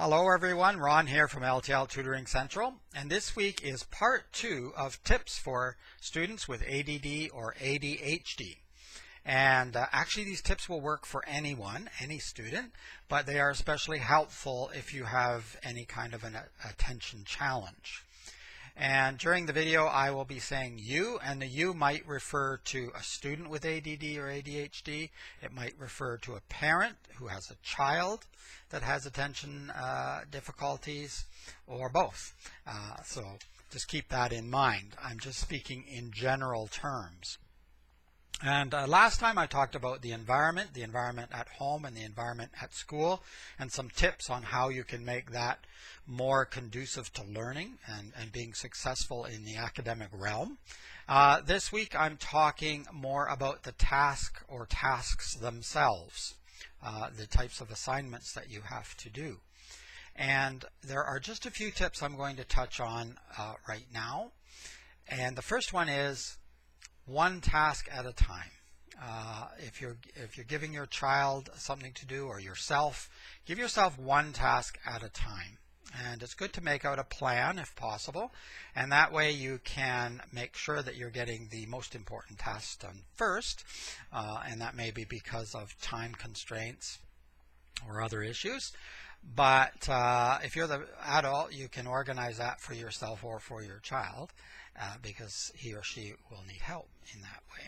Hello everyone, Ron here from L.T.L. Tutoring Central, and this week is part 2 of tips for students with ADD or ADHD. And actually these tips will work for anyone, any student, but they are especially helpful if you have any kind of an attention challenge. And during the video I will be saying you, and the you might refer to a student with ADD or ADHD. It might refer to a parent who has a child that has attention difficulties, or both. So just keep that in mind. I'm just speaking in general terms. And last time I talked about the environment at home and the environment at school, and some tips on how you can make that more conducive to learning and being successful in the academic realm. This week I'm talking more about the task or tasks themselves, the types of assignments that you have to do. And there are just a few tips I'm going to touch on right now. And the first one is one task at a time. If you're giving your child something to do, or yourself, give yourself one task at a time. And it's good to make out a plan if possible, and that way you can make sure that you're getting the most important tasks done first, and that may be because of time constraints or other issues. But if you're the adult, you can organize that for yourself or for your child, because he or she will need help in that way.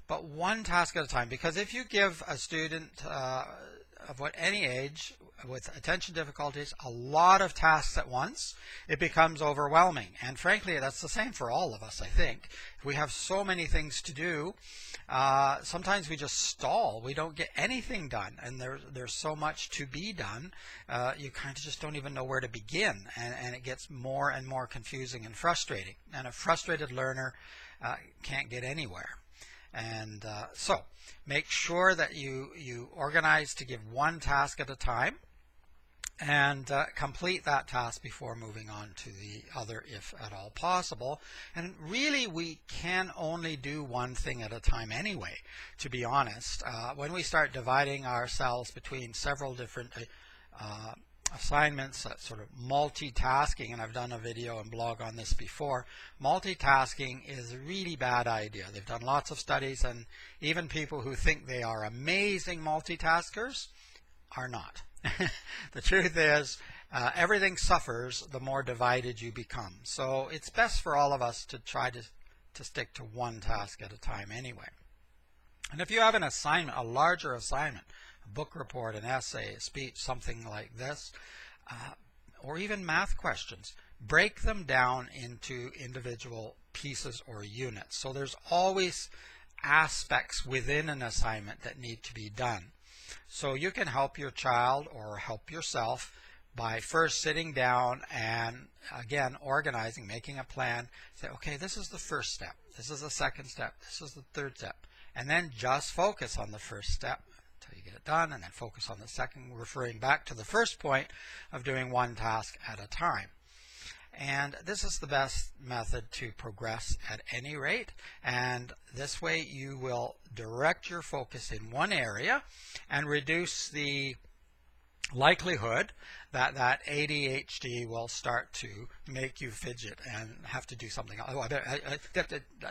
But one task at a time, because if you give a student of any age with attention difficulties a lot of tasks at once, it becomes overwhelming. And frankly, that's the same for all of us, I think. If we have so many things to do, sometimes we just stall. We don't get anything done, and there's so much to be done, you kind of just don't even know where to begin, and it gets more and more confusing and frustrating. And a frustrated learner can't get anywhere. And so make sure that you organize to give one task at a time, and complete that task before moving on to the other if at all possible. And really we can only do one thing at a time anyway, to be honest. When we start dividing ourselves between several different assignments, sort of multitasking, and I've done a video and blog on this before. Multitasking is a really bad idea. They've done lots of studies, and even people who think they are amazing multitaskers are not. The truth is, everything suffers the more divided you become. So it's best for all of us to try to stick to one task at a time anyway. And if you have an assignment, a larger assignment, a book report, an essay, a speech, something like this, or even math questions, break them down into individual pieces or units. So there's always aspects within an assignment that need to be done. So you can help your child or help yourself by first sitting down and, again, organizing, making a plan. Say, okay, this is the first step, this is the second step, this is the third step, and then just focus on the first step until you get it done, and then focus on the second, referring back to the first point of doing one task at a time. And this is the best method to progress at any rate, and this way you will direct your focus in one area and reduce the likelihood that ADHD will start to make you fidget and have to do something. Oh,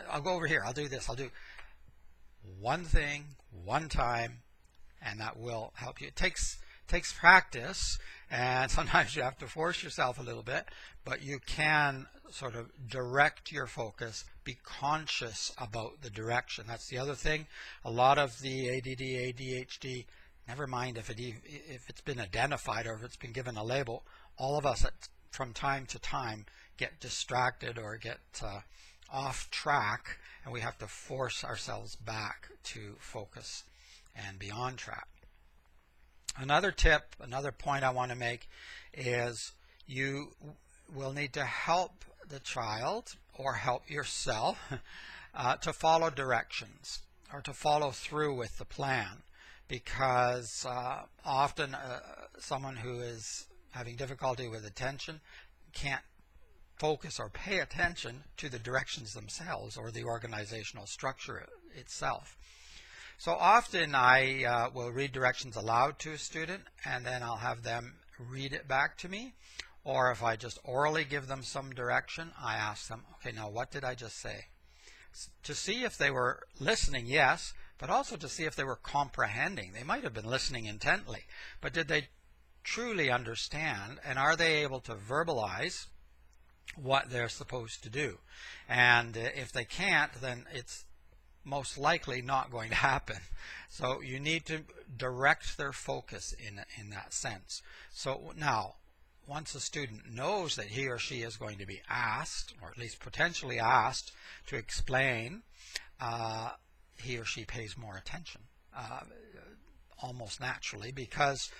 I'll go over here, I'll do this, I'll do one thing, one time, and that will help you. It takes practice, and sometimes you have to force yourself a little bit, but you can sort of direct your focus, be conscious about the direction. That's the other thing. A lot of the ADD, ADHD, never mind if it's been identified or if it's been given a label, all of us from time to time get distracted or get off track, and we have to force ourselves back to focus and be on track. Another tip, another point I want to make is you will need to help the child or help yourself to follow directions or to follow through with the plan, because often someone who is having difficulty with attention can't focus or pay attention to the directions themselves or the organizational structure itself. So often I will read directions aloud to a student, and then I'll have them read it back to me, or if I just orally give them some direction, I ask them, okay, now what did I just say? To see if they were listening, yes, but also to see if they were comprehending. They might have been listening intently, but did they truly understand, and are they able to verbalize what they're supposed to do? And if they can't, then it's most likely not going to happen. So you need to direct their focus in that sense. So now, once a student knows that he or she is going to be asked, or at least potentially asked, to explain, he or she pays more attention, almost naturally, because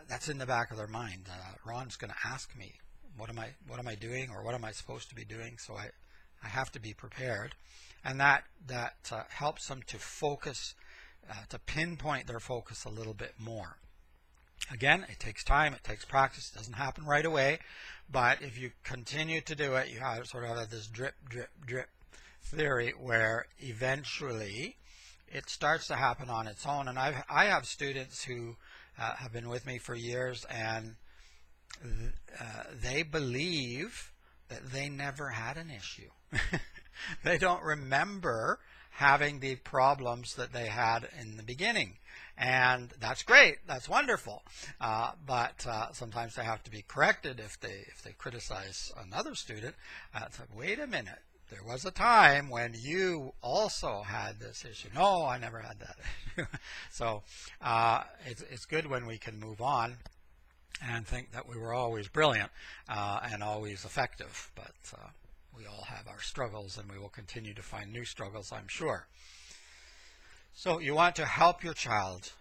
that's in the back of their mind. Ron's going to ask me, what am I doing, or what am I supposed to be doing? So I have to be prepared, and that helps them to focus, to pinpoint their focus a little bit more. Again, it takes time, it takes practice, it doesn't happen right away, but if you continue to do it, you have sort of this drip, drip, drip theory where eventually it starts to happen on its own. And I have students who have been with me for years, and they believe that they never had an issue. They don't remember having the problems that they had in the beginning. And that's great, that's wonderful, but sometimes they have to be corrected if they criticize another student. It's like, wait a minute, there was a time when you also had this issue. No, I never had that issue. So it's good when we can move on and think that we were always brilliant and always effective, but we all have our struggles, and we will continue to find new struggles, I'm sure. So you want to help your child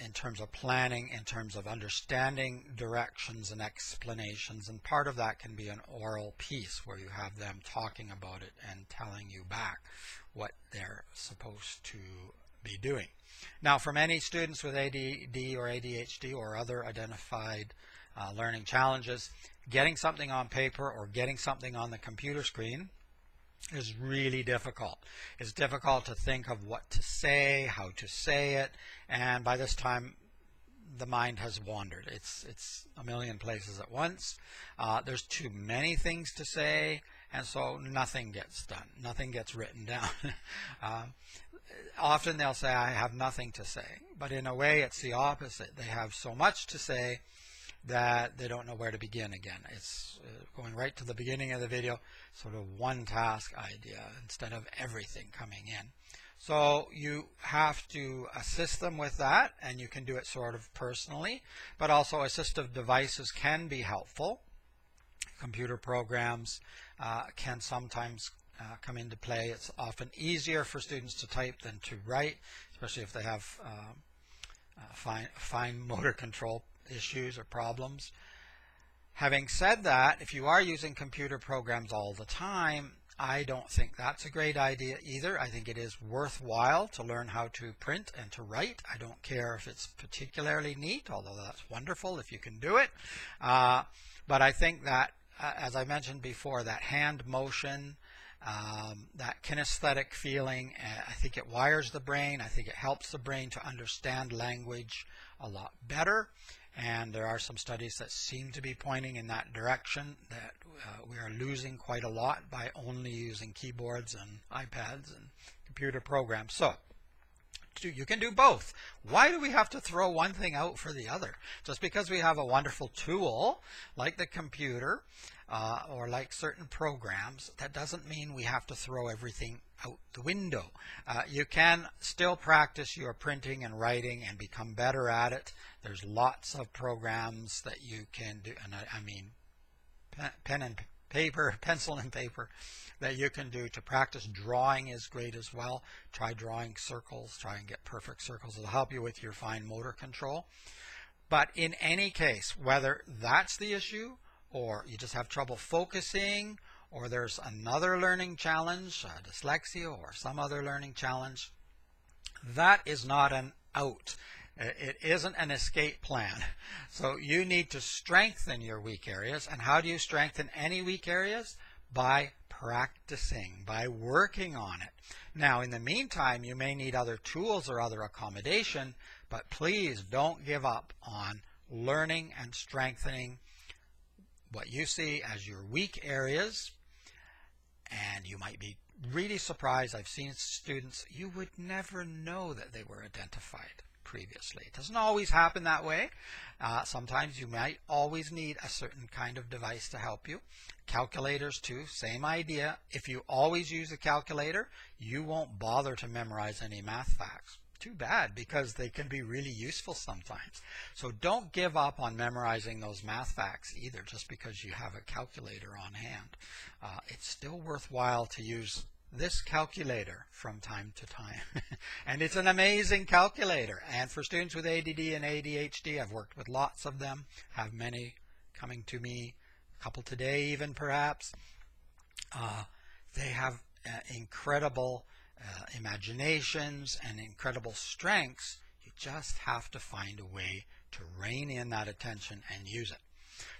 in terms of planning, in terms of understanding directions and explanations, and part of that can be an oral piece where you have them talking about it and telling you back what they're supposed to be doing. Now, for many students with ADD or ADHD or other identified learning challenges, getting something on paper or getting something on the computer screen is really difficult. It's difficult to think of what to say, how to say it, and by this time the mind has wandered. It's a million places at once. There's too many things to say, and so nothing gets done. Nothing gets written down. Often they'll say, I have nothing to say, but in a way it's the opposite. They have so much to say that they don't know where to begin again. It's going right to the beginning of the video, sort of one task idea instead of everything coming in. So you have to assist them with that, and you can do it sort of personally, but also assistive devices can be helpful. Computer programs can sometimes come into play. It's often easier for students to type than to write, especially if they have fine motor control issues or problems. Having said that, if you are using computer programs all the time, I don't think that's a great idea either. I think it is worthwhile to learn how to print and to write. I don't care if it's particularly neat, although that's wonderful if you can do it. But I think that, as I mentioned before, that hand motion, that kinesthetic feeling, I think it wires the brain. I think it helps the brain to understand language a lot better. And there are some studies that seem to be pointing in that direction, that we are losing quite a lot by only using keyboards and iPads and computer programs. So you can do both. Why do we have to throw one thing out for the other? Just because we have a wonderful tool like the computer or like certain programs, that doesn't mean we have to throw everything out the window. You can still practice your printing and writing and become better at it. There's lots of programs that you can do, and I mean pen and paper, pencil and paper, that you can do to practice. Drawing is great as well. Try drawing circles, try and get perfect circles. It'll help you with your fine motor control. But in any case, whether that's the issue, or you just have trouble focusing, or there's another learning challenge, dyslexia or some other learning challenge, that is not an out. It isn't an escape plan. So you need to strengthen your weak areas. And how do you strengthen any weak areas? By practicing, by working on it. Now, in the meantime, you may need other tools or other accommodation, but please don't give up on learning and strengthening what you see as your weak areas. And you might be really surprised. I've seen students you would never know that they were identified previously. It doesn't always happen that way. Sometimes you might always need a certain kind of device to help you. Calculators too, same idea. If you always use a calculator, you won't bother to memorize any math facts. Too bad, because they can be really useful sometimes. So don't give up on memorizing those math facts either just because you have a calculator on hand. It's still worthwhile to use this calculator from time to time. And it's an amazing calculator. And for students with ADD and ADHD, I've worked with lots of them, have many coming to me, a couple today even perhaps. They have incredible imaginations and incredible strengths. You just have to find a way to rein in that attention and use it.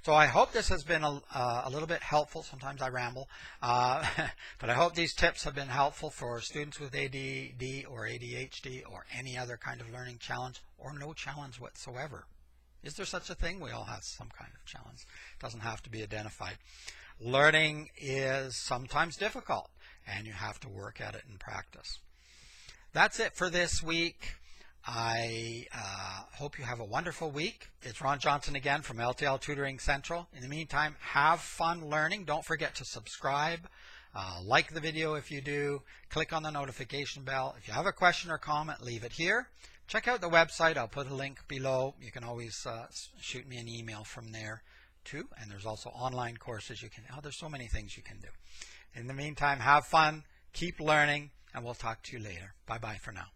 So I hope this has been a little bit helpful. Sometimes I ramble, but I hope these tips have been helpful for students with ADD or ADHD or any other kind of learning challenge or no challenge whatsoever. Is there such a thing? We all have some kind of challenge. It doesn't have to be identified. Learning is sometimes difficult, and you have to work at it in practice. That's it for this week. I hope you have a wonderful week. It's Ron Johnson again from L.T.L. Tutoring Central. In the meantime, have fun learning. Don't forget to subscribe. Like the video if you do. Click on the notification bell. If you have a question or comment, leave it here. Check out the website. I'll put a link below. You can always shoot me an email from there too. And there's also online courses you can. There's so many things you can do. In the meantime, have fun. Keep learning. And we'll talk to you later. Bye-bye for now.